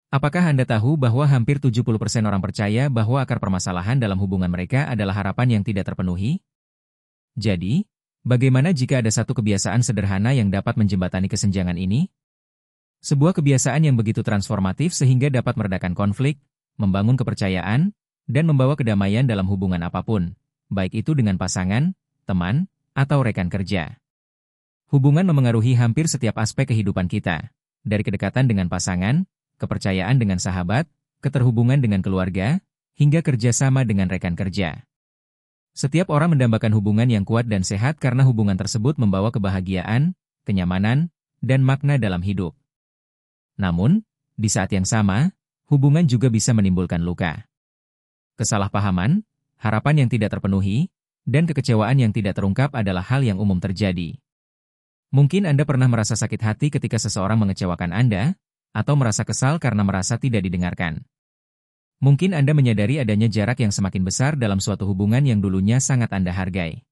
Apakah Anda tahu bahwa hampir 70% orang percaya bahwa akar permasalahan dalam hubungan mereka adalah harapan yang tidak terpenuhi? Jadi, bagaimana jika ada satu kebiasaan sederhana yang dapat menjembatani kesenjangan ini? Sebuah kebiasaan yang begitu transformatif sehingga dapat meredakan konflik, membangun kepercayaan, dan membawa kedamaian dalam hubungan apapun, baik itu dengan pasangan, teman, atau rekan kerja. Hubungan memengaruhi hampir setiap aspek kehidupan kita, dari kedekatan dengan pasangan, kepercayaan dengan sahabat, keterhubungan dengan keluarga, hingga kerjasama dengan rekan kerja. Setiap orang mendambakan hubungan yang kuat dan sehat karena hubungan tersebut membawa kebahagiaan, kenyamanan, dan makna dalam hidup. Namun, di saat yang sama, hubungan juga bisa menimbulkan luka. Kesalahpahaman, harapan yang tidak terpenuhi, dan kekecewaan yang tidak terungkap adalah hal yang umum terjadi. Mungkin Anda pernah merasa sakit hati ketika seseorang mengecewakan Anda, atau merasa kesal karena merasa tidak didengarkan. Mungkin Anda menyadari adanya jarak yang semakin besar dalam suatu hubungan yang dulunya sangat Anda hargai.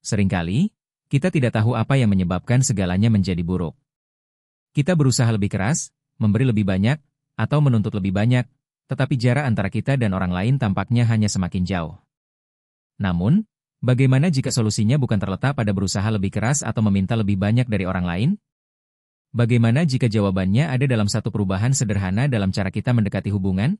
Seringkali, kita tidak tahu apa yang menyebabkan segalanya menjadi buruk. Kita berusaha lebih keras, memberi lebih banyak, atau menuntut lebih banyak, tetapi jarak antara kita dan orang lain tampaknya hanya semakin jauh. Namun, bagaimana jika solusinya bukan terletak pada berusaha lebih keras atau meminta lebih banyak dari orang lain? Bagaimana jika jawabannya ada dalam satu perubahan sederhana dalam cara kita mendekati hubungan?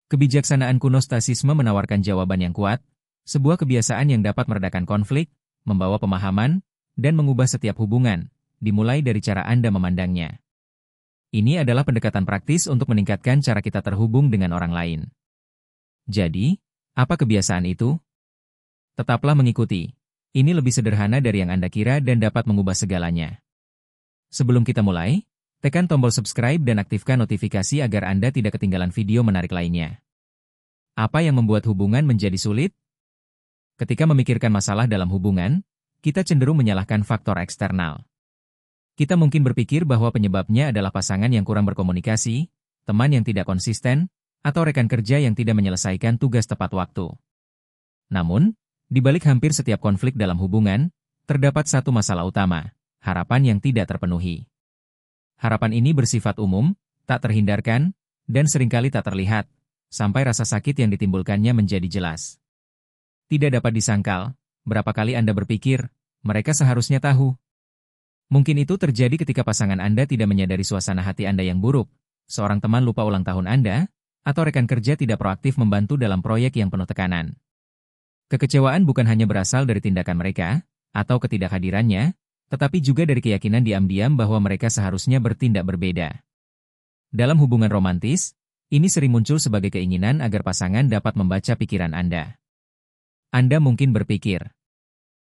Kebijaksanaan kuno Stoicisme menawarkan jawaban yang kuat, sebuah kebiasaan yang dapat meredakan konflik, membawa pemahaman, dan mengubah setiap hubungan, dimulai dari cara Anda memandangnya. Ini adalah pendekatan praktis untuk meningkatkan cara kita terhubung dengan orang lain. Jadi, apa kebiasaan itu? Tetaplah mengikuti. Ini lebih sederhana dari yang Anda kira dan dapat mengubah segalanya. Sebelum kita mulai, tekan tombol subscribe dan aktifkan notifikasi agar Anda tidak ketinggalan video menarik lainnya. Apa yang membuat hubungan menjadi sulit? Ketika memikirkan masalah dalam hubungan, kita cenderung menyalahkan faktor eksternal. Kita mungkin berpikir bahwa penyebabnya adalah pasangan yang kurang berkomunikasi, teman yang tidak konsisten, atau rekan kerja yang tidak menyelesaikan tugas tepat waktu. Namun, di balik hampir setiap konflik dalam hubungan, terdapat satu masalah utama, harapan yang tidak terpenuhi. Harapan ini bersifat umum, tak terhindarkan, dan seringkali tak terlihat, sampai rasa sakit yang ditimbulkannya menjadi jelas. Tidak dapat disangkal, berapa kali Anda berpikir, mereka seharusnya tahu. Mungkin itu terjadi ketika pasangan Anda tidak menyadari suasana hati Anda yang buruk, seorang teman lupa ulang tahun Anda, atau rekan kerja tidak proaktif membantu dalam proyek yang penuh tekanan. Kekecewaan bukan hanya berasal dari tindakan mereka, atau ketidakhadirannya, tetapi juga dari keyakinan diam-diam bahwa mereka seharusnya bertindak berbeda. Dalam hubungan romantis, ini sering muncul sebagai keinginan agar pasangan dapat membaca pikiran Anda. Anda mungkin berpikir,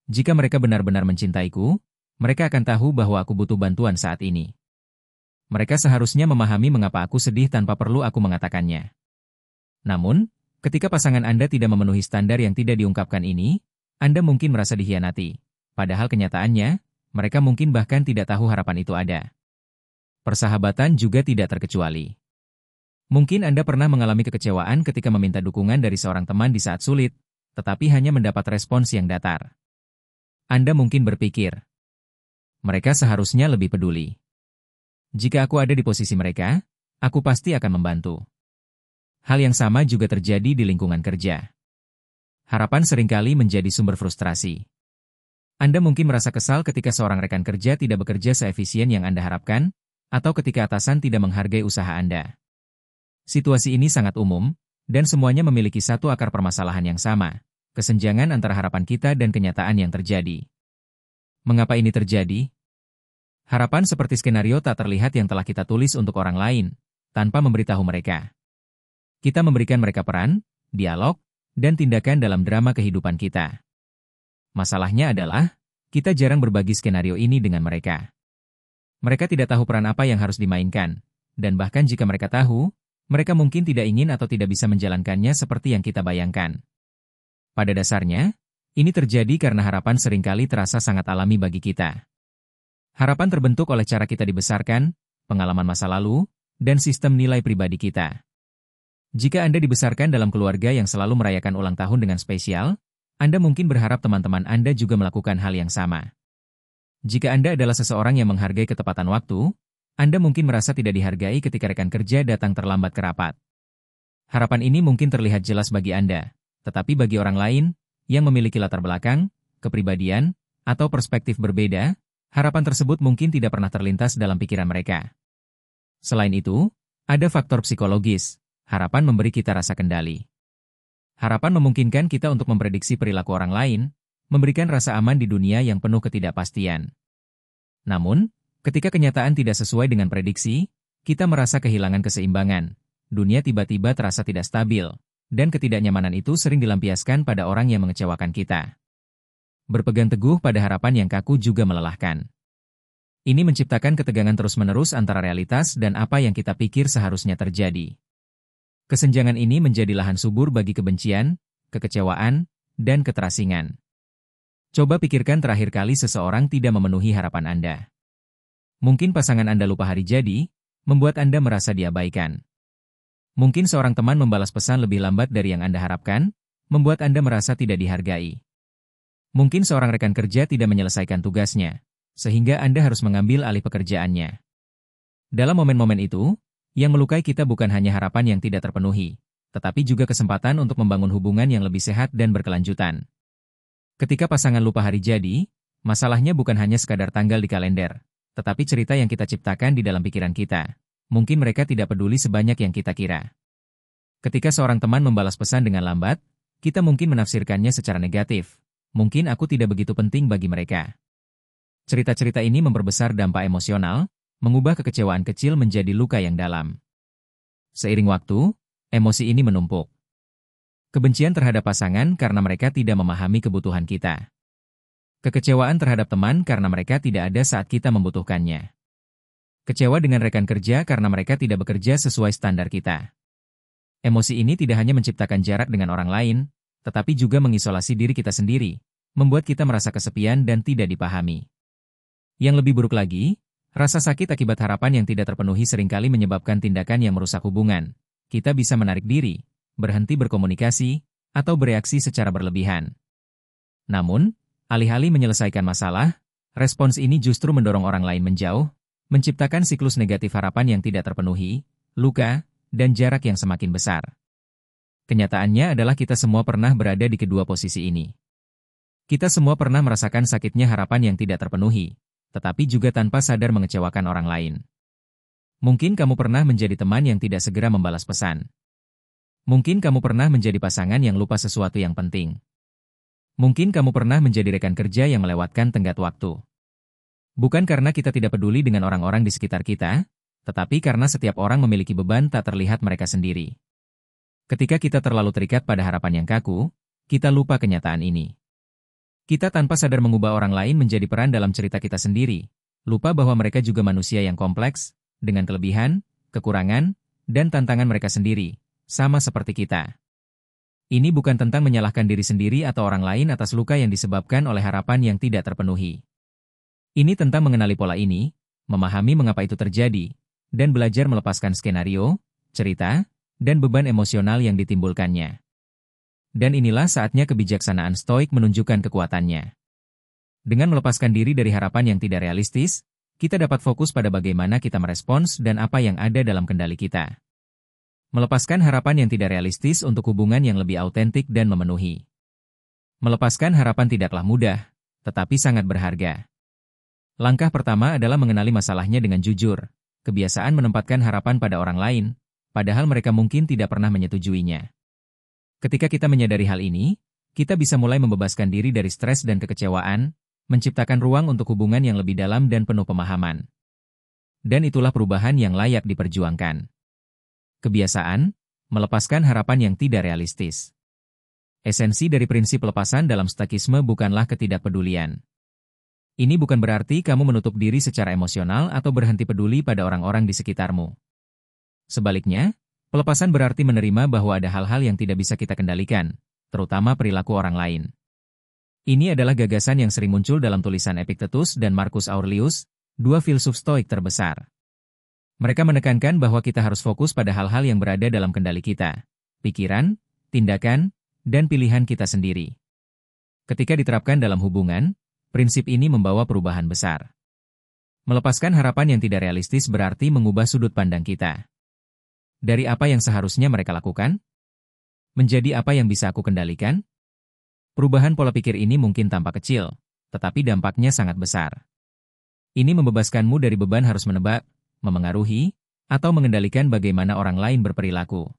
jika mereka benar-benar mencintaiku, mereka akan tahu bahwa aku butuh bantuan saat ini. Mereka seharusnya memahami mengapa aku sedih tanpa perlu aku mengatakannya. Namun, ketika pasangan Anda tidak memenuhi standar yang tidak diungkapkan ini, Anda mungkin merasa dikhianati. Padahal kenyataannya, mereka mungkin bahkan tidak tahu harapan itu ada. Persahabatan juga tidak terkecuali. Mungkin Anda pernah mengalami kekecewaan ketika meminta dukungan dari seorang teman di saat sulit, tetapi hanya mendapat respons yang datar. Anda mungkin berpikir, mereka seharusnya lebih peduli. Jika aku ada di posisi mereka, aku pasti akan membantu. Hal yang sama juga terjadi di lingkungan kerja. Harapan seringkali menjadi sumber frustrasi. Anda mungkin merasa kesal ketika seorang rekan kerja tidak bekerja seefisien yang Anda harapkan, atau ketika atasan tidak menghargai usaha Anda. Situasi ini sangat umum, dan semuanya memiliki satu akar permasalahan yang sama, kesenjangan antara harapan kita dan kenyataan yang terjadi. Mengapa ini terjadi? Harapan seperti skenario tak terlihat yang telah kita tulis untuk orang lain, tanpa memberitahu mereka. Kita memberikan mereka peran, dialog, dan tindakan dalam drama kehidupan kita. Masalahnya adalah, kita jarang berbagi skenario ini dengan mereka. Mereka tidak tahu peran apa yang harus dimainkan, dan bahkan jika mereka tahu, mereka mungkin tidak ingin atau tidak bisa menjalankannya seperti yang kita bayangkan. Pada dasarnya, ini terjadi karena harapan seringkali terasa sangat alami bagi kita. Harapan terbentuk oleh cara kita dibesarkan, pengalaman masa lalu, dan sistem nilai pribadi kita. Jika Anda dibesarkan dalam keluarga yang selalu merayakan ulang tahun dengan spesial, Anda mungkin berharap teman-teman Anda juga melakukan hal yang sama. Jika Anda adalah seseorang yang menghargai ketepatan waktu, Anda mungkin merasa tidak dihargai ketika rekan kerja datang terlambat ke rapat. Harapan ini mungkin terlihat jelas bagi Anda, tetapi bagi orang lain yang memiliki latar belakang, kepribadian, atau perspektif berbeda, harapan tersebut mungkin tidak pernah terlintas dalam pikiran mereka. Selain itu, ada faktor psikologis. Harapan memberi kita rasa kendali. Harapan memungkinkan kita untuk memprediksi perilaku orang lain, memberikan rasa aman di dunia yang penuh ketidakpastian. Namun, ketika kenyataan tidak sesuai dengan prediksi, kita merasa kehilangan keseimbangan. Dunia tiba-tiba terasa tidak stabil, dan ketidaknyamanan itu sering dilampiaskan pada orang yang mengecewakan kita. Berpegang teguh pada harapan yang kaku juga melelahkan. Ini menciptakan ketegangan terus-menerus antara realitas dan apa yang kita pikir seharusnya terjadi. Kesenjangan ini menjadi lahan subur bagi kebencian, kekecewaan, dan keterasingan. Coba pikirkan terakhir kali seseorang tidak memenuhi harapan Anda. Mungkin pasangan Anda lupa hari jadi, membuat Anda merasa diabaikan. Mungkin seorang teman membalas pesan lebih lambat dari yang Anda harapkan, membuat Anda merasa tidak dihargai. Mungkin seorang rekan kerja tidak menyelesaikan tugasnya, sehingga Anda harus mengambil alih pekerjaannya. Dalam momen-momen itu, yang melukai kita bukan hanya harapan yang tidak terpenuhi, tetapi juga kesempatan untuk membangun hubungan yang lebih sehat dan berkelanjutan. Ketika pasangan lupa hari jadi, masalahnya bukan hanya sekadar tanggal di kalender, tetapi cerita yang kita ciptakan di dalam pikiran kita. Mungkin mereka tidak peduli sebanyak yang kita kira. Ketika seorang teman membalas pesan dengan lambat, kita mungkin menafsirkannya secara negatif. Mungkin aku tidak begitu penting bagi mereka. Cerita-cerita ini memperbesar dampak emosional, mengubah kekecewaan kecil menjadi luka yang dalam. Seiring waktu, emosi ini menumpuk. Kebencian terhadap pasangan karena mereka tidak memahami kebutuhan kita. Kekecewaan terhadap teman karena mereka tidak ada saat kita membutuhkannya. Kecewa dengan rekan kerja karena mereka tidak bekerja sesuai standar kita. Emosi ini tidak hanya menciptakan jarak dengan orang lain, tetapi juga mengisolasi diri kita sendiri, membuat kita merasa kesepian dan tidak dipahami. Yang lebih buruk lagi, rasa sakit akibat harapan yang tidak terpenuhi seringkali menyebabkan tindakan yang merusak hubungan. Kita bisa menarik diri, berhenti berkomunikasi, atau bereaksi secara berlebihan. Namun, alih-alih menyelesaikan masalah, respons ini justru mendorong orang lain menjauh, menciptakan siklus negatif harapan yang tidak terpenuhi, luka, dan jarak yang semakin besar. Kenyataannya adalah kita semua pernah berada di kedua posisi ini. Kita semua pernah merasakan sakitnya harapan yang tidak terpenuhi, tetapi juga tanpa sadar mengecewakan orang lain. Mungkin kamu pernah menjadi teman yang tidak segera membalas pesan. Mungkin kamu pernah menjadi pasangan yang lupa sesuatu yang penting. Mungkin kamu pernah menjadi rekan kerja yang melewatkan tenggat waktu. Bukan karena kita tidak peduli dengan orang-orang di sekitar kita, tetapi karena setiap orang memiliki beban tak terlihat mereka sendiri. Ketika kita terlalu terikat pada harapan yang kaku, kita lupa kenyataan ini. Kita tanpa sadar mengubah orang lain menjadi peran dalam cerita kita sendiri, lupa bahwa mereka juga manusia yang kompleks, dengan kelebihan, kekurangan, dan tantangan mereka sendiri, sama seperti kita. Ini bukan tentang menyalahkan diri sendiri atau orang lain atas luka yang disebabkan oleh harapan yang tidak terpenuhi. Ini tentang mengenali pola ini, memahami mengapa itu terjadi, dan belajar melepaskan skenario, cerita, dan beban emosional yang ditimbulkannya. Dan inilah saatnya kebijaksanaan stoik menunjukkan kekuatannya. Dengan melepaskan diri dari harapan yang tidak realistis, kita dapat fokus pada bagaimana kita merespons dan apa yang ada dalam kendali kita. Melepaskan harapan yang tidak realistis untuk hubungan yang lebih autentik dan memenuhi. Melepaskan harapan tidaklah mudah, tetapi sangat berharga. Langkah pertama adalah mengenali masalahnya dengan jujur, kebiasaan menempatkan harapan pada orang lain, padahal mereka mungkin tidak pernah menyetujuinya. Ketika kita menyadari hal ini, kita bisa mulai membebaskan diri dari stres dan kekecewaan, menciptakan ruang untuk hubungan yang lebih dalam dan penuh pemahaman. Dan itulah perubahan yang layak diperjuangkan. Kebiasaan, melepaskan harapan yang tidak realistis. Esensi dari prinsip pelepasan dalam stoikisme bukanlah ketidakpedulian. Ini bukan berarti kamu menutup diri secara emosional atau berhenti peduli pada orang-orang di sekitarmu. Sebaliknya, pelepasan berarti menerima bahwa ada hal-hal yang tidak bisa kita kendalikan, terutama perilaku orang lain. Ini adalah gagasan yang sering muncul dalam tulisan Epictetus dan Marcus Aurelius, dua filsuf stoik terbesar. Mereka menekankan bahwa kita harus fokus pada hal-hal yang berada dalam kendali kita, pikiran, tindakan, dan pilihan kita sendiri. Ketika diterapkan dalam hubungan, prinsip ini membawa perubahan besar. Melepaskan harapan yang tidak realistis berarti mengubah sudut pandang kita. Dari apa yang seharusnya mereka lakukan? Menjadi apa yang bisa aku kendalikan? Perubahan pola pikir ini mungkin tampak kecil, tetapi dampaknya sangat besar. Ini membebaskanmu dari beban harus menebak, memengaruhi, atau mengendalikan bagaimana orang lain berperilaku.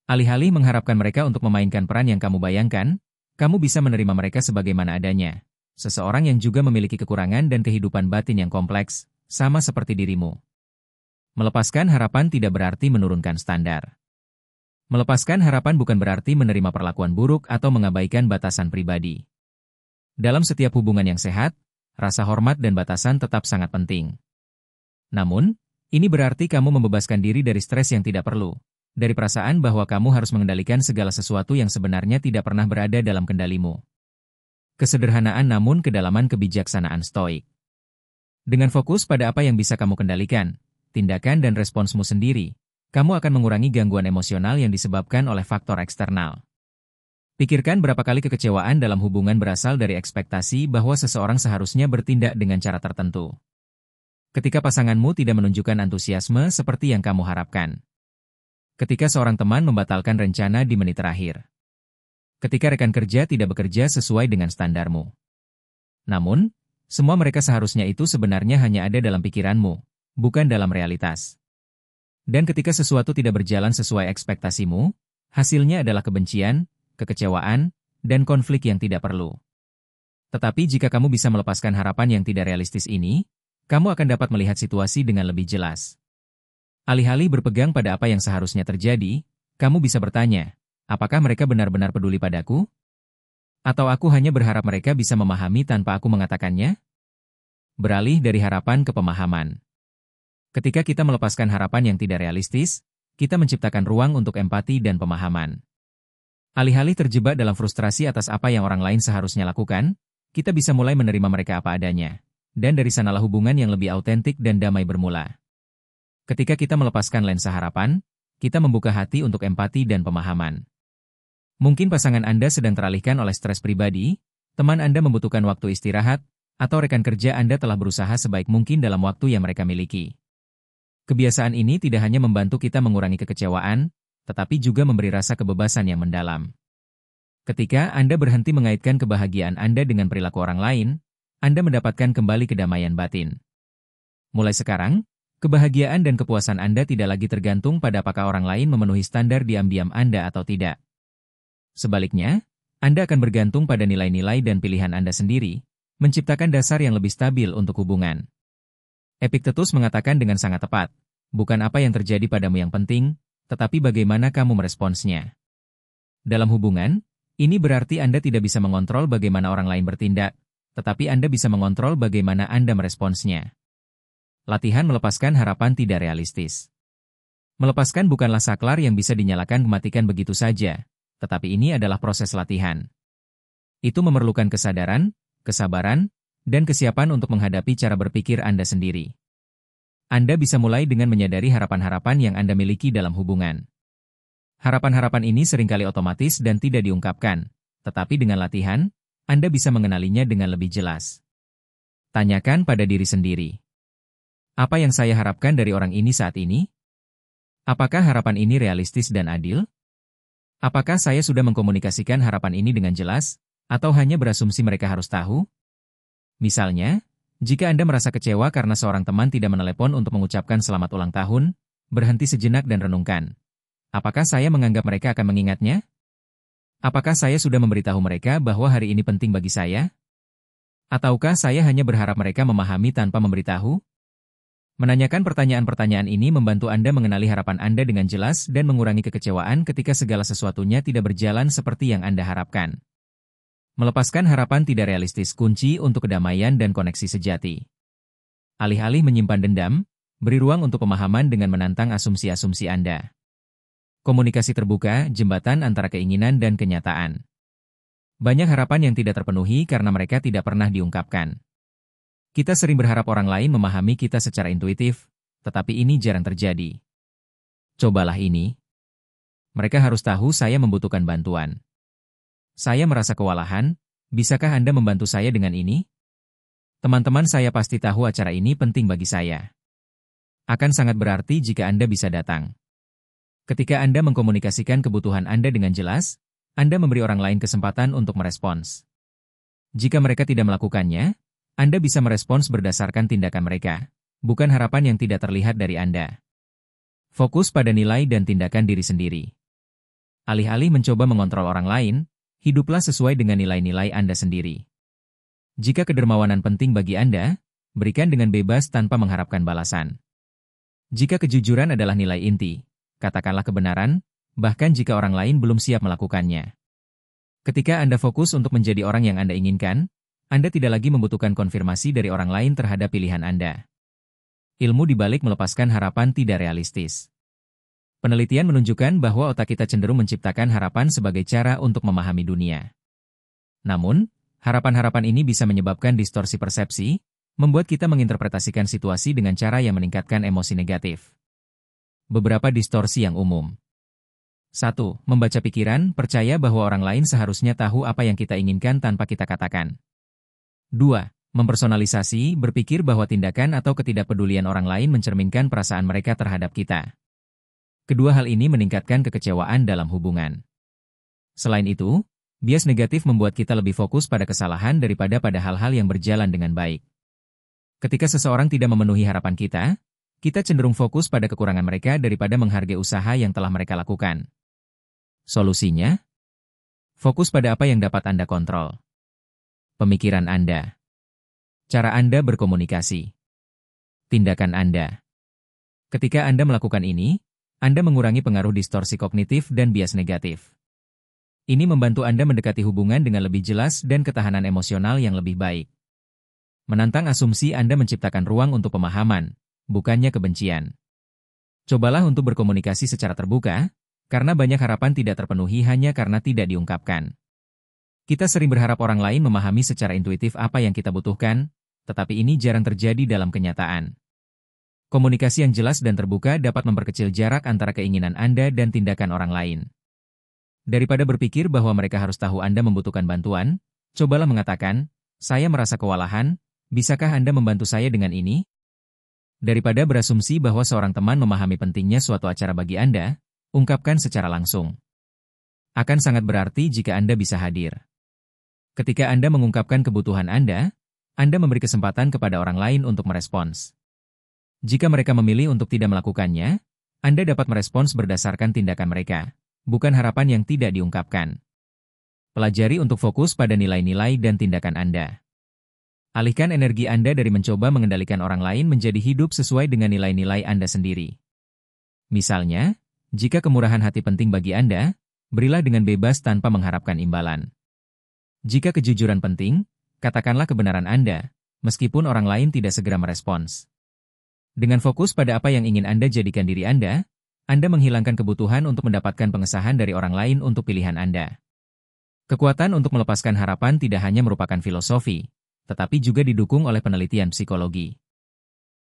Alih-alih mengharapkan mereka untuk memainkan peran yang kamu bayangkan, kamu bisa menerima mereka sebagaimana adanya. Seseorang yang juga memiliki kekurangan dan kehidupan batin yang kompleks, sama seperti dirimu. Melepaskan harapan tidak berarti menurunkan standar. Melepaskan harapan bukan berarti menerima perlakuan buruk atau mengabaikan batasan pribadi. Dalam setiap hubungan yang sehat, rasa hormat dan batasan tetap sangat penting. Namun, ini berarti kamu membebaskan diri dari stres yang tidak perlu, dari perasaan bahwa kamu harus mengendalikan segala sesuatu yang sebenarnya tidak pernah berada dalam kendalimu. Kesederhanaan namun kedalaman kebijaksanaan stoik. Dengan fokus pada apa yang bisa kamu kendalikan, tindakan dan responsmu sendiri, kamu akan mengurangi gangguan emosional yang disebabkan oleh faktor eksternal. Pikirkan berapa kali kekecewaan dalam hubungan berasal dari ekspektasi bahwa seseorang seharusnya bertindak dengan cara tertentu. Ketika pasanganmu tidak menunjukkan antusiasme seperti yang kamu harapkan. Ketika seorang teman membatalkan rencana di menit terakhir. Ketika rekan kerja tidak bekerja sesuai dengan standarmu. Namun, semua mereka seharusnya itu sebenarnya hanya ada dalam pikiranmu, bukan dalam realitas. Dan ketika sesuatu tidak berjalan sesuai ekspektasimu, hasilnya adalah kebencian, kekecewaan, dan konflik yang tidak perlu. Tetapi jika kamu bisa melepaskan harapan yang tidak realistis ini, kamu akan dapat melihat situasi dengan lebih jelas. Alih-alih berpegang pada apa yang seharusnya terjadi, kamu bisa bertanya, apakah mereka benar-benar peduli padaku? Atau aku hanya berharap mereka bisa memahami tanpa aku mengatakannya? Beralih dari harapan ke pemahaman. Ketika kita melepaskan harapan yang tidak realistis, kita menciptakan ruang untuk empati dan pemahaman. Alih-alih terjebak dalam frustrasi atas apa yang orang lain seharusnya lakukan, kita bisa mulai menerima mereka apa adanya. Dan dari sanalah hubungan yang lebih autentik dan damai bermula. Ketika kita melepaskan lensa harapan, kita membuka hati untuk empati dan pemahaman. Mungkin pasangan Anda sedang teralihkan oleh stres pribadi, teman Anda membutuhkan waktu istirahat, atau rekan kerja Anda telah berusaha sebaik mungkin dalam waktu yang mereka miliki. Kebiasaan ini tidak hanya membantu kita mengurangi kekecewaan, tetapi juga memberi rasa kebebasan yang mendalam. Ketika Anda berhenti mengaitkan kebahagiaan Anda dengan perilaku orang lain, Anda mendapatkan kembali kedamaian batin. Mulai sekarang, kebahagiaan dan kepuasan Anda tidak lagi tergantung pada apakah orang lain memenuhi standar diam-diam Anda atau tidak. Sebaliknya, Anda akan bergantung pada nilai-nilai dan pilihan Anda sendiri, menciptakan dasar yang lebih stabil untuk hubungan. Epictetus mengatakan dengan sangat tepat, bukan apa yang terjadi padamu yang penting, tetapi bagaimana kamu meresponsnya. Dalam hubungan, ini berarti Anda tidak bisa mengontrol bagaimana orang lain bertindak, tetapi Anda bisa mengontrol bagaimana Anda meresponsnya. Latihan melepaskan harapan tidak realistis. Melepaskan bukanlah saklar yang bisa dinyalakan mematikan begitu saja, tetapi ini adalah proses latihan. Itu memerlukan kesadaran, kesabaran, dan kesiapan untuk menghadapi cara berpikir Anda sendiri. Anda bisa mulai dengan menyadari harapan-harapan yang Anda miliki dalam hubungan. Harapan-harapan ini seringkali otomatis dan tidak diungkapkan, tetapi dengan latihan, Anda bisa mengenalinya dengan lebih jelas. Tanyakan pada diri sendiri. Apa yang saya harapkan dari orang ini saat ini? Apakah harapan ini realistis dan adil? Apakah saya sudah mengkomunikasikan harapan ini dengan jelas, atau hanya berasumsi mereka harus tahu? Misalnya, jika Anda merasa kecewa karena seorang teman tidak menelepon untuk mengucapkan selamat ulang tahun, berhenti sejenak dan renungkan. Apakah saya menganggap mereka akan mengingatnya? Apakah saya sudah memberitahu mereka bahwa hari ini penting bagi saya? Ataukah saya hanya berharap mereka memahami tanpa memberitahu? Menanyakan pertanyaan-pertanyaan ini membantu Anda mengenali harapan Anda dengan jelas dan mengurangi kekecewaan ketika segala sesuatunya tidak berjalan seperti yang Anda harapkan. Melepaskan harapan tidak realistis kunci untuk kedamaian dan koneksi sejati. Alih-alih menyimpan dendam, beri ruang untuk pemahaman dengan menantang asumsi-asumsi Anda. Komunikasi terbuka, jembatan antara keinginan dan kenyataan. Banyak harapan yang tidak terpenuhi karena mereka tidak pernah diungkapkan. Kita sering berharap orang lain memahami kita secara intuitif, tetapi ini jarang terjadi. Cobalah ini. Mereka harus tahu saya membutuhkan bantuan. Saya merasa kewalahan, bisakah Anda membantu saya dengan ini? Teman-teman saya pasti tahu acara ini penting bagi saya. Akan sangat berarti jika Anda bisa datang. Ketika Anda mengkomunikasikan kebutuhan Anda dengan jelas, Anda memberi orang lain kesempatan untuk merespons. Jika mereka tidak melakukannya, Anda bisa merespons berdasarkan tindakan mereka, bukan harapan yang tidak terlihat dari Anda. Fokus pada nilai dan tindakan diri sendiri. Alih-alih mencoba mengontrol orang lain, hiduplah sesuai dengan nilai-nilai Anda sendiri. Jika kedermawanan penting bagi Anda, berikan dengan bebas tanpa mengharapkan balasan. Jika kejujuran adalah nilai inti, katakanlah kebenaran, bahkan jika orang lain belum siap melakukannya. Ketika Anda fokus untuk menjadi orang yang Anda inginkan, Anda tidak lagi membutuhkan konfirmasi dari orang lain terhadap pilihan Anda. Ilmu di balik melepaskan harapan tidak realistis. Penelitian menunjukkan bahwa otak kita cenderung menciptakan harapan sebagai cara untuk memahami dunia. Namun, harapan-harapan ini bisa menyebabkan distorsi persepsi, membuat kita menginterpretasikan situasi dengan cara yang meningkatkan emosi negatif. Beberapa distorsi yang umum. 1. Membaca pikiran, percaya bahwa orang lain seharusnya tahu apa yang kita inginkan tanpa kita katakan. 2. Mempersonalisasi, berpikir bahwa tindakan atau ketidakpedulian orang lain mencerminkan perasaan mereka terhadap kita. Kedua hal ini meningkatkan kekecewaan dalam hubungan. Selain itu, bias negatif membuat kita lebih fokus pada kesalahan daripada pada hal-hal yang berjalan dengan baik. Ketika seseorang tidak memenuhi harapan kita cenderung fokus pada kekurangan mereka daripada menghargai usaha yang telah mereka lakukan. Solusinya? Fokus pada apa yang dapat Anda kontrol. Pemikiran Anda. Cara Anda berkomunikasi. Tindakan Anda. Ketika Anda melakukan ini, Anda mengurangi pengaruh distorsi kognitif dan bias negatif. Ini membantu Anda mendekati hubungan dengan lebih jelas dan ketahanan emosional yang lebih baik. Menantang asumsi Anda menciptakan ruang untuk pemahaman, bukannya kebencian. Cobalah untuk berkomunikasi secara terbuka, karena banyak harapan tidak terpenuhi hanya karena tidak diungkapkan. Kita sering berharap orang lain memahami secara intuitif apa yang kita butuhkan, tetapi ini jarang terjadi dalam kenyataan. Komunikasi yang jelas dan terbuka dapat memperkecil jarak antara keinginan Anda dan tindakan orang lain. Daripada berpikir bahwa mereka harus tahu Anda membutuhkan bantuan, cobalah mengatakan, "Saya merasa kewalahan, bisakah Anda membantu saya dengan ini?" Daripada berasumsi bahwa seorang teman memahami pentingnya suatu acara bagi Anda, ungkapkan secara langsung. Akan sangat berarti jika Anda bisa hadir. Ketika Anda mengungkapkan kebutuhan Anda memberi kesempatan kepada orang lain untuk merespons. Jika mereka memilih untuk tidak melakukannya, Anda dapat merespons berdasarkan tindakan mereka, bukan harapan yang tidak diungkapkan. Pelajari untuk fokus pada nilai-nilai dan tindakan Anda. Alihkan energi Anda dari mencoba mengendalikan orang lain menjadi hidup sesuai dengan nilai-nilai Anda sendiri. Misalnya, jika kemurahan hati penting bagi Anda, berilah dengan bebas tanpa mengharapkan imbalan. Jika kejujuran penting, katakanlah kebenaran Anda, meskipun orang lain tidak segera merespons. Dengan fokus pada apa yang ingin Anda jadikan diri Anda menghilangkan kebutuhan untuk mendapatkan pengesahan dari orang lain untuk pilihan Anda. Kekuatan untuk melepaskan harapan tidak hanya merupakan filosofi, tetapi juga didukung oleh penelitian psikologi.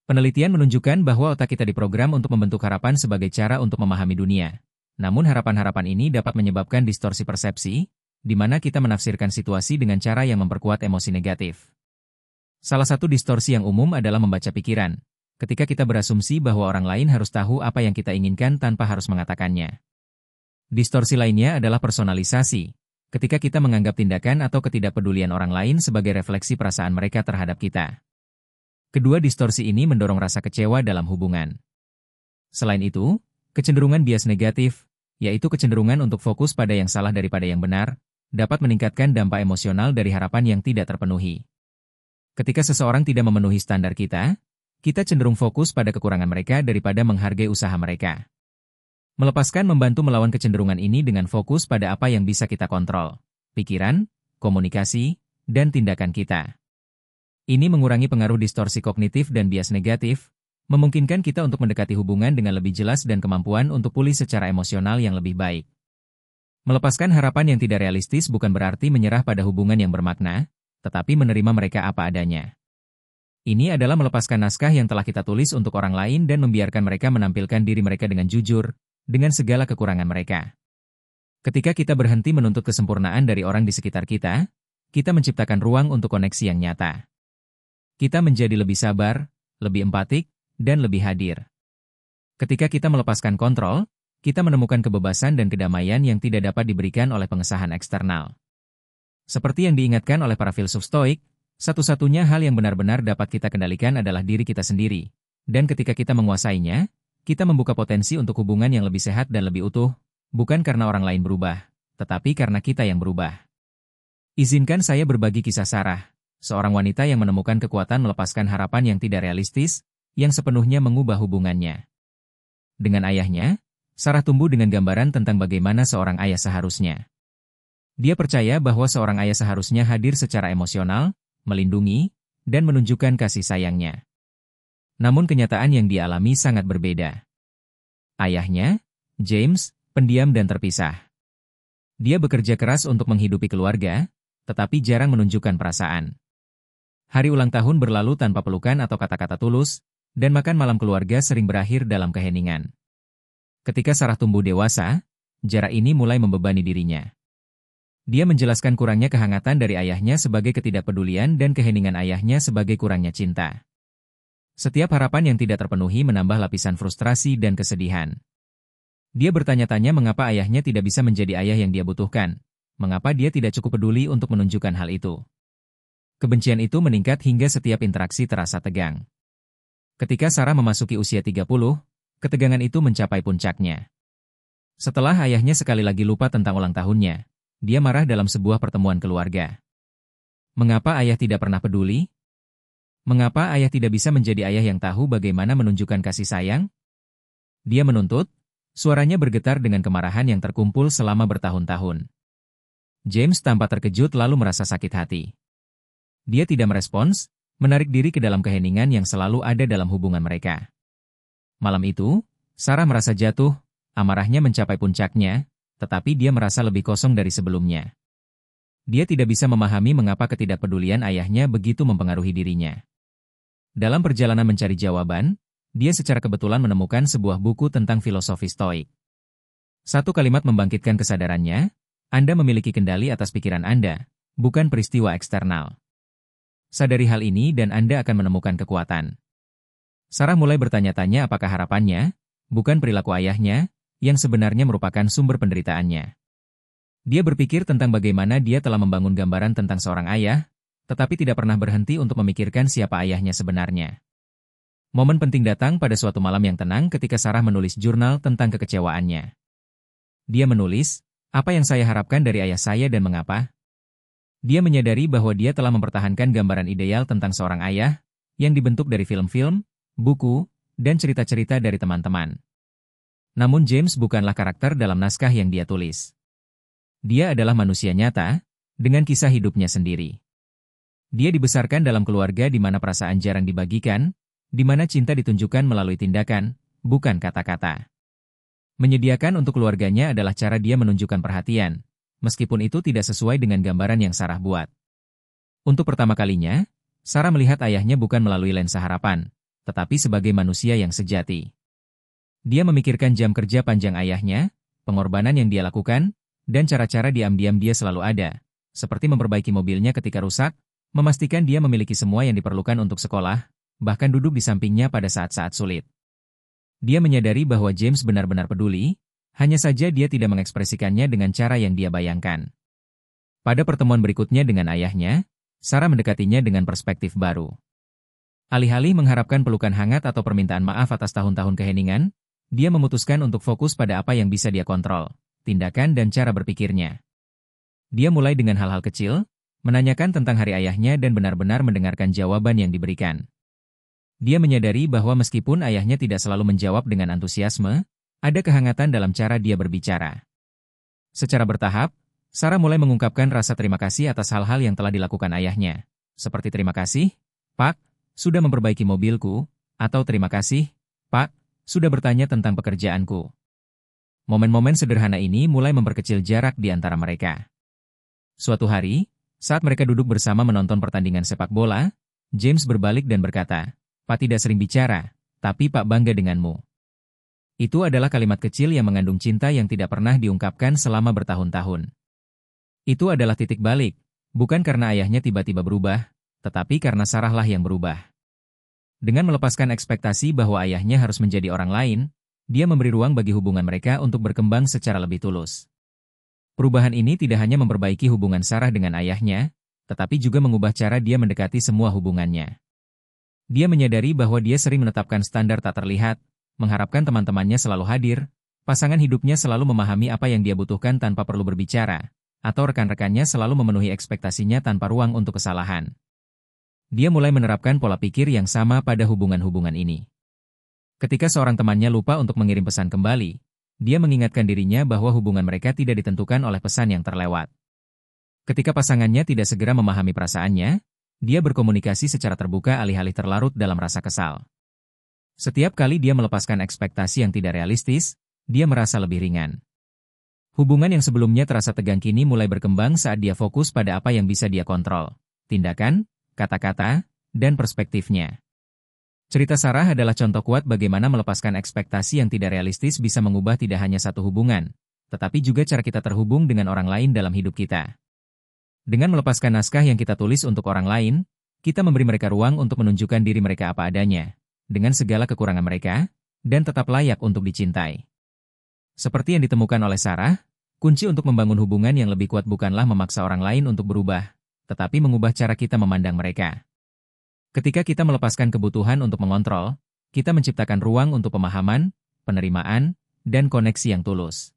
Penelitian menunjukkan bahwa otak kita diprogram untuk membentuk harapan sebagai cara untuk memahami dunia. Namun harapan-harapan ini dapat menyebabkan distorsi persepsi, di mana kita menafsirkan situasi dengan cara yang memperkuat emosi negatif. Salah satu distorsi yang umum adalah membaca pikiran. Ketika kita berasumsi bahwa orang lain harus tahu apa yang kita inginkan tanpa harus mengatakannya. Distorsi lainnya adalah personalisasi, ketika kita menganggap tindakan atau ketidakpedulian orang lain sebagai refleksi perasaan mereka terhadap kita. Kedua distorsi ini mendorong rasa kecewa dalam hubungan. Selain itu, kecenderungan bias negatif, yaitu kecenderungan untuk fokus pada yang salah daripada yang benar, dapat meningkatkan dampak emosional dari harapan yang tidak terpenuhi. Ketika seseorang tidak memenuhi standar kita cenderung fokus pada kekurangan mereka daripada menghargai usaha mereka. Melepaskan membantu melawan kecenderungan ini dengan fokus pada apa yang bisa kita kontrol, pikiran, komunikasi, dan tindakan kita. Ini mengurangi pengaruh distorsi kognitif dan bias negatif, memungkinkan kita untuk mendekati hubungan dengan lebih jelas dan kemampuan untuk pulih secara emosional yang lebih baik. Melepaskan harapan yang tidak realistis bukan berarti menyerah pada hubungan yang bermakna, tetapi menerima mereka apa adanya. Ini adalah melepaskan naskah yang telah kita tulis untuk orang lain dan membiarkan mereka menampilkan diri mereka dengan jujur, dengan segala kekurangan mereka. Ketika kita berhenti menuntut kesempurnaan dari orang di sekitar kita menciptakan ruang untuk koneksi yang nyata. Kita menjadi lebih sabar, lebih empatik, dan lebih hadir. Ketika kita melepaskan kontrol, kita menemukan kebebasan dan kedamaian yang tidak dapat diberikan oleh pengesahan eksternal. Seperti yang diingatkan oleh para filsuf Stoik, satu-satunya hal yang benar-benar dapat kita kendalikan adalah diri kita sendiri. Dan ketika kita menguasainya, kita membuka potensi untuk hubungan yang lebih sehat dan lebih utuh, bukan karena orang lain berubah, tetapi karena kita yang berubah. Izinkan saya berbagi kisah Sarah, seorang wanita yang menemukan kekuatan melepaskan harapan yang tidak realistis, yang sepenuhnya mengubah hubungannya. Dengan ayahnya, Sarah tumbuh dengan gambaran tentang bagaimana seorang ayah seharusnya. Dia percaya bahwa seorang ayah seharusnya hadir secara emosional, melindungi, dan menunjukkan kasih sayangnya. Namun kenyataan yang dia alami sangat berbeda. Ayahnya, James, pendiam dan terpisah. Dia bekerja keras untuk menghidupi keluarga, tetapi jarang menunjukkan perasaan. Hari ulang tahun berlalu tanpa pelukan atau kata-kata tulus, dan makan malam keluarga sering berakhir dalam keheningan. Ketika Sarah tumbuh dewasa, jarak ini mulai membebani dirinya. Dia menjelaskan kurangnya kehangatan dari ayahnya sebagai ketidakpedulian dan keheningan ayahnya sebagai kurangnya cinta. Setiap harapan yang tidak terpenuhi menambah lapisan frustrasi dan kesedihan. Dia bertanya-tanya mengapa ayahnya tidak bisa menjadi ayah yang dia butuhkan, mengapa dia tidak cukup peduli untuk menunjukkan hal itu. Kebencian itu meningkat hingga setiap interaksi terasa tegang. Ketika Sarah memasuki usia 30, ketegangan itu mencapai puncaknya. Setelah ayahnya sekali lagi lupa tentang ulang tahunnya, dia marah dalam sebuah pertemuan keluarga. Mengapa ayah tidak pernah peduli? Mengapa ayah tidak bisa menjadi ayah yang tahu bagaimana menunjukkan kasih sayang? Dia menuntut, suaranya bergetar dengan kemarahan yang terkumpul selama bertahun-tahun. James tampak terkejut lalu merasa sakit hati. Dia tidak merespons, menarik diri ke dalam keheningan yang selalu ada dalam hubungan mereka. Malam itu, Sarah merasa jatuh, amarahnya mencapai puncaknya, tetapi dia merasa lebih kosong dari sebelumnya. Dia tidak bisa memahami mengapa ketidakpedulian ayahnya begitu mempengaruhi dirinya. Dalam perjalanan mencari jawaban, dia secara kebetulan menemukan sebuah buku tentang filosofi Stoik. Satu kalimat membangkitkan kesadarannya, Anda memiliki kendali atas pikiran Anda, bukan peristiwa eksternal. Sadari hal ini dan Anda akan menemukan kekuatan. Sarah mulai bertanya-tanya apakah harapannya, bukan perilaku ayahnya, yang sebenarnya merupakan sumber penderitaannya. Dia berpikir tentang bagaimana dia telah membangun gambaran tentang seorang ayah, tetapi tidak pernah berhenti untuk memikirkan siapa ayahnya sebenarnya. Momen penting datang pada suatu malam yang tenang ketika Sarah menulis jurnal tentang kekecewaannya. Dia menulis, apa yang saya harapkan dari ayah saya dan mengapa? Dia menyadari bahwa dia telah mempertahankan gambaran ideal tentang seorang ayah, yang dibentuk dari film-film, buku, dan cerita-cerita dari teman-teman. Namun James bukanlah karakter dalam naskah yang dia tulis. Dia adalah manusia nyata, dengan kisah hidupnya sendiri. Dia dibesarkan dalam keluarga di mana perasaan jarang dibagikan, di mana cinta ditunjukkan melalui tindakan, bukan kata-kata. Menyediakan untuk keluarganya adalah cara dia menunjukkan perhatian, meskipun itu tidak sesuai dengan gambaran yang Sarah buat. Untuk pertama kalinya, Sarah melihat ayahnya bukan melalui lensa harapan, tetapi sebagai manusia yang sejati. Dia memikirkan jam kerja panjang ayahnya, pengorbanan yang dia lakukan, dan cara-cara diam-diam dia selalu ada, seperti memperbaiki mobilnya ketika rusak, memastikan dia memiliki semua yang diperlukan untuk sekolah, bahkan duduk di sampingnya pada saat-saat sulit. Dia menyadari bahwa James benar-benar peduli, hanya saja dia tidak mengekspresikannya dengan cara yang dia bayangkan. Pada pertemuan berikutnya dengan ayahnya, Sarah mendekatinya dengan perspektif baru. Alih-alih mengharapkan pelukan hangat atau permintaan maaf atas tahun-tahun keheningan, dia memutuskan untuk fokus pada apa yang bisa dia kontrol, tindakan dan cara berpikirnya. Dia mulai dengan hal-hal kecil, menanyakan tentang hari ayahnya dan benar-benar mendengarkan jawaban yang diberikan. Dia menyadari bahwa meskipun ayahnya tidak selalu menjawab dengan antusiasme, ada kehangatan dalam cara dia berbicara. Secara bertahap, Sarah mulai mengungkapkan rasa terima kasih atas hal-hal yang telah dilakukan ayahnya. Seperti terima kasih, Pak, sudah memperbaiki mobilku, atau terima kasih, Pak, sudah bertanya tentang pekerjaanku. Momen-momen sederhana ini mulai memperkecil jarak di antara mereka. Suatu hari, saat mereka duduk bersama menonton pertandingan sepak bola, James berbalik dan berkata, Pak tidak sering bicara, tapi Pak bangga denganmu. Itu adalah kalimat kecil yang mengandung cinta yang tidak pernah diungkapkan selama bertahun-tahun. Itu adalah titik balik, bukan karena ayahnya tiba-tiba berubah, tetapi karena Sarahlah yang berubah. Dengan melepaskan ekspektasi bahwa ayahnya harus menjadi orang lain, dia memberi ruang bagi hubungan mereka untuk berkembang secara lebih tulus. Perubahan ini tidak hanya memperbaiki hubungan Sarah dengan ayahnya, tetapi juga mengubah cara dia mendekati semua hubungannya. Dia menyadari bahwa dia sering menetapkan standar tak terlihat, mengharapkan teman-temannya selalu hadir, pasangan hidupnya selalu memahami apa yang dia butuhkan tanpa perlu berbicara, atau rekan-rekannya selalu memenuhi ekspektasinya tanpa ruang untuk kesalahan. Dia mulai menerapkan pola pikir yang sama pada hubungan-hubungan ini. Ketika seorang temannya lupa untuk mengirim pesan kembali, dia mengingatkan dirinya bahwa hubungan mereka tidak ditentukan oleh pesan yang terlewat. Ketika pasangannya tidak segera memahami perasaannya, dia berkomunikasi secara terbuka alih-alih terlarut dalam rasa kesal. Setiap kali dia melepaskan ekspektasi yang tidak realistis, dia merasa lebih ringan. Hubungan yang sebelumnya terasa tegang kini mulai berkembang saat dia fokus pada apa yang bisa dia kontrol, tindakan, kata-kata, dan perspektifnya. Cerita Sarah adalah contoh kuat bagaimana melepaskan ekspektasi yang tidak realistis bisa mengubah tidak hanya satu hubungan, tetapi juga cara kita terhubung dengan orang lain dalam hidup kita. Dengan melepaskan naskah yang kita tulis untuk orang lain, kita memberi mereka ruang untuk menunjukkan diri mereka apa adanya, dengan segala kekurangan mereka, dan tetap layak untuk dicintai. Seperti yang ditemukan oleh Sarah, kunci untuk membangun hubungan yang lebih kuat bukanlah memaksa orang lain untuk berubah, tetapi mengubah cara kita memandang mereka. Ketika kita melepaskan kebutuhan untuk mengontrol, kita menciptakan ruang untuk pemahaman, penerimaan, dan koneksi yang tulus.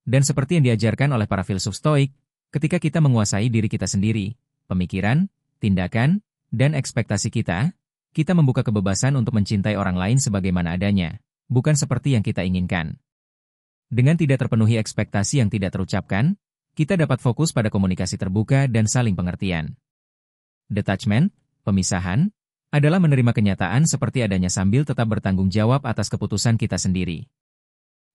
Dan seperti yang diajarkan oleh para filsuf Stoik, ketika kita menguasai diri kita sendiri, pemikiran, tindakan, dan ekspektasi kita membuka kebebasan untuk mencintai orang lain sebagaimana adanya, bukan seperti yang kita inginkan. Dengan tidak terpenuhi ekspektasi yang tidak terucapkan, kita dapat fokus pada komunikasi terbuka dan saling pengertian. Detachment, pemisahan, adalah menerima kenyataan seperti adanya sambil tetap bertanggung jawab atas keputusan kita sendiri.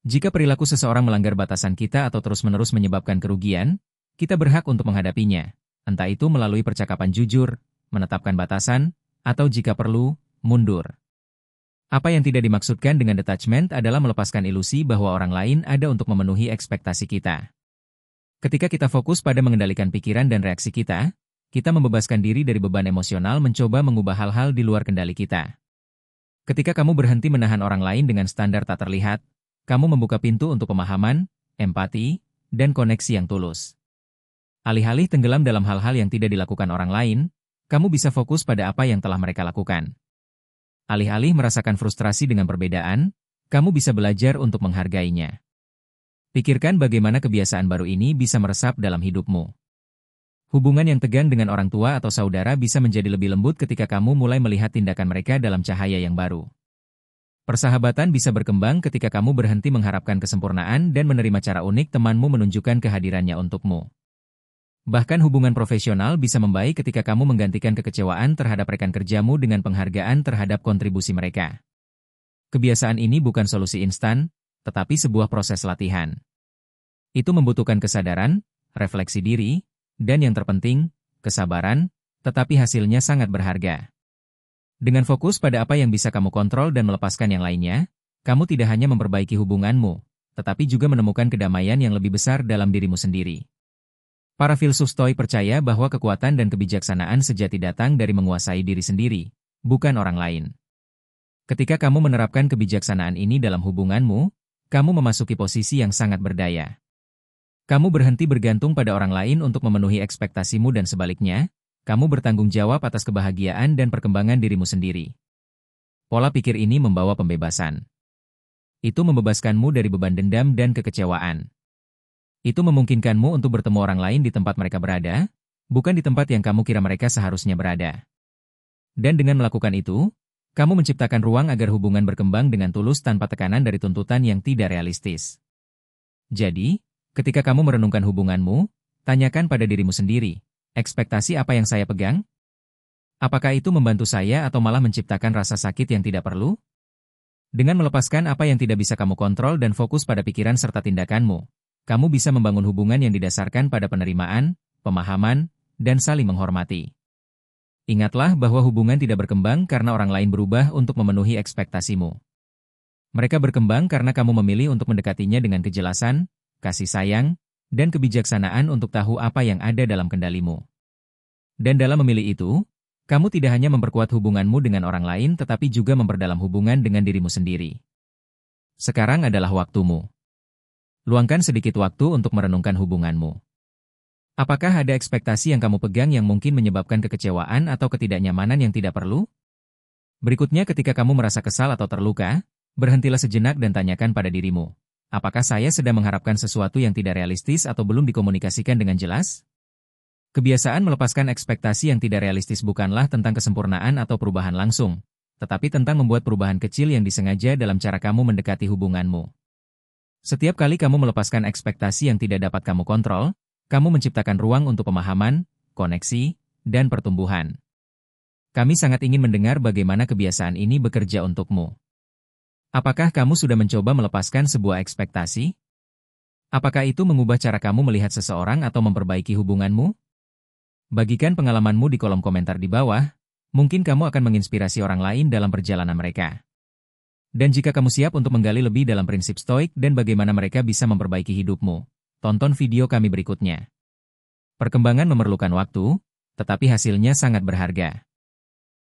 Jika perilaku seseorang melanggar batasan kita atau terus-menerus menyebabkan kerugian, kita berhak untuk menghadapinya, entah itu melalui percakapan jujur, menetapkan batasan, atau jika perlu, mundur. Apa yang tidak dimaksudkan dengan detachment adalah melepaskan ilusi bahwa orang lain ada untuk memenuhi ekspektasi kita. Ketika kita fokus pada mengendalikan pikiran dan reaksi kita membebaskan diri dari beban emosional mencoba mengubah hal-hal di luar kendali kita. Ketika kamu berhenti menahan orang lain dengan standar tak terlihat, kamu membuka pintu untuk pemahaman, empati, dan koneksi yang tulus. Alih-alih tenggelam dalam hal-hal yang tidak dilakukan orang lain, kamu bisa fokus pada apa yang telah mereka lakukan. Alih-alih merasakan frustrasi dengan perbedaan, kamu bisa belajar untuk menghargainya. Pikirkan bagaimana kebiasaan baru ini bisa meresap dalam hidupmu. Hubungan yang tegang dengan orang tua atau saudara bisa menjadi lebih lembut ketika kamu mulai melihat tindakan mereka dalam cahaya yang baru. Persahabatan bisa berkembang ketika kamu berhenti mengharapkan kesempurnaan dan menerima cara unik temanmu menunjukkan kehadirannya untukmu. Bahkan hubungan profesional bisa membaik ketika kamu menggantikan kekecewaan terhadap rekan kerjamu dengan penghargaan terhadap kontribusi mereka. Kebiasaan ini bukan solusi instan, tetapi sebuah proses latihan. Itu membutuhkan kesadaran, refleksi diri, dan yang terpenting, kesabaran, tetapi hasilnya sangat berharga. Dengan fokus pada apa yang bisa kamu kontrol dan melepaskan yang lainnya, kamu tidak hanya memperbaiki hubunganmu, tetapi juga menemukan kedamaian yang lebih besar dalam dirimu sendiri. Para filsuf Stoik percaya bahwa kekuatan dan kebijaksanaan sejati datang dari menguasai diri sendiri, bukan orang lain. Ketika kamu menerapkan kebijaksanaan ini dalam hubunganmu, kamu memasuki posisi yang sangat berdaya. Kamu berhenti bergantung pada orang lain untuk memenuhi ekspektasimu dan sebaliknya, kamu bertanggung jawab atas kebahagiaan dan perkembangan dirimu sendiri. Pola pikir ini membawa pembebasan. Itu membebaskanmu dari beban dendam dan kekecewaan. Itu memungkinkanmu untuk bertemu orang lain di tempat mereka berada, bukan di tempat yang kamu kira mereka seharusnya berada. Dan dengan melakukan itu, kamu menciptakan ruang agar hubungan berkembang dengan tulus tanpa tekanan dari tuntutan yang tidak realistis. Jadi, ketika kamu merenungkan hubunganmu, tanyakan pada dirimu sendiri, ekspektasi apa yang saya pegang? Apakah itu membantu saya atau malah menciptakan rasa sakit yang tidak perlu? Dengan melepaskan apa yang tidak bisa kamu kontrol dan fokus pada pikiran serta tindakanmu, kamu bisa membangun hubungan yang didasarkan pada penerimaan, pemahaman, dan saling menghormati. Ingatlah bahwa hubungan tidak berkembang karena orang lain berubah untuk memenuhi ekspektasimu. Mereka berkembang karena kamu memilih untuk mendekatinya dengan kejelasan, kasih sayang, dan kebijaksanaan untuk tahu apa yang ada dalam kendalimu. Dan dalam memilih itu, Kamu tidak hanya memperkuat hubunganmu dengan orang lain tetapi juga memperdalam hubungan dengan dirimu sendiri. Sekarang adalah waktumu. Luangkan sedikit waktu untuk merenungkan hubunganmu. Apakah ada ekspektasi yang kamu pegang yang mungkin menyebabkan kekecewaan atau ketidaknyamanan yang tidak perlu? Berikutnya, ketika kamu merasa kesal atau terluka, berhentilah sejenak dan tanyakan pada dirimu, apakah saya sedang mengharapkan sesuatu yang tidak realistis atau belum dikomunikasikan dengan jelas? Kebiasaan melepaskan ekspektasi yang tidak realistis bukanlah tentang kesempurnaan atau perubahan langsung, tetapi tentang membuat perubahan kecil yang disengaja dalam cara kamu mendekati hubunganmu. Setiap kali kamu melepaskan ekspektasi yang tidak dapat kamu kontrol, kamu menciptakan ruang untuk pemahaman, koneksi, dan pertumbuhan. Kami sangat ingin mendengar bagaimana kebiasaan ini bekerja untukmu. Apakah kamu sudah mencoba melepaskan sebuah ekspektasi? Apakah itu mengubah cara kamu melihat seseorang atau memperbaiki hubunganmu? Bagikan pengalamanmu di kolom komentar di bawah, mungkin kamu akan menginspirasi orang lain dalam perjalanan mereka. Dan jika kamu siap untuk menggali lebih dalam prinsip stoik dan bagaimana mereka bisa memperbaiki hidupmu, tonton video kami berikutnya. Perkembangan memerlukan waktu, tetapi hasilnya sangat berharga.